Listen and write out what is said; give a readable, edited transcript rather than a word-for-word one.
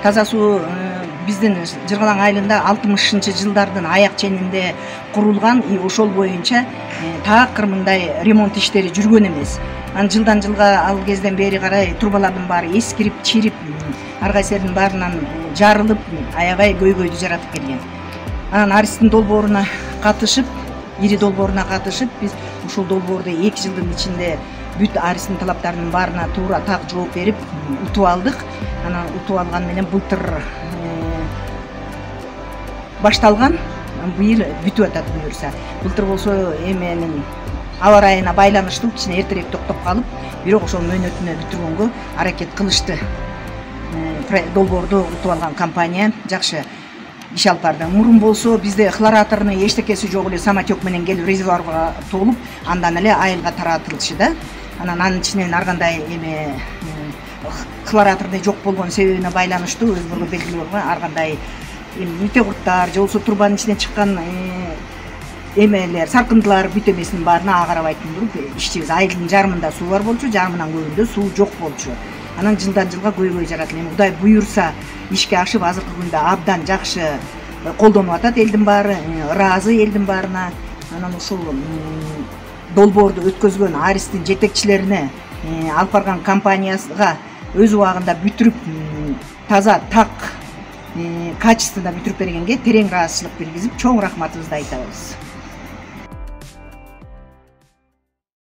Таза суу биздин Жыргалаң айылында 60-жылдардын аяк ченинде курулган, ошол боюнча такыр мындай ремонт иштери жүргөн эмес. Анан жылдан жылга ал кезден бери карай трубалардын баары эскирип, чирип, ар кайсыларынын баарынан жарылып, аябай көйгөйдү жаратып келген. Анан Аристин долбооруна катышып, ири долбооруна катышып, биз ушул долбоорду 2 жылдын ичинде бүт Аристин талаптарынын баарына туура так жооп берип утуп алдык. Анан утуп алган менен былтыр башталган, быйыл бүтүп атат буюрса. Былтыр болсо эменин аба ырайына байланыштуу кичине эртерээк токтоп калып, бирок ошол мөөнөтүнө бүтүргөнгө аракет кылышты. Долбоорду утуп алган компания жакшы иш алып барды. Мурун болсо бизде хлораторный эчтекеси жок эле самотек менен келип резервуарга толуп, андан эле айылга таратылчу да. Анан анын ичинен ар кандай эме хлораторный жок болгон себебине байланыштуу өзгөргө белгилүү болгон ар кандай үтө курттар же болбосо трубанын ичинен чыккан эмелер, саркындылар бүт эмесинин баарына агарабайтын туруп иштейбиз. Айылдын жарымында суу бар болчу, жарымынан көбүндө суу жок болчу. Анан жылдан жылга көйгөй жаратылып, эми Кудай буюрса ишке ашып, азыркы күндө абдан жакшы колдонуп атат элдин баары, ыраазы элдин баарына. Анан ушул долбоорду өткөзгөн Аристин жетекчилерине, алып барган компанияга өз убагында бүтүрүп, таза, так, качественно бүтүрүп бергенге терең ыраазычылык билгизип, чоң рахматыбызды айтабыз.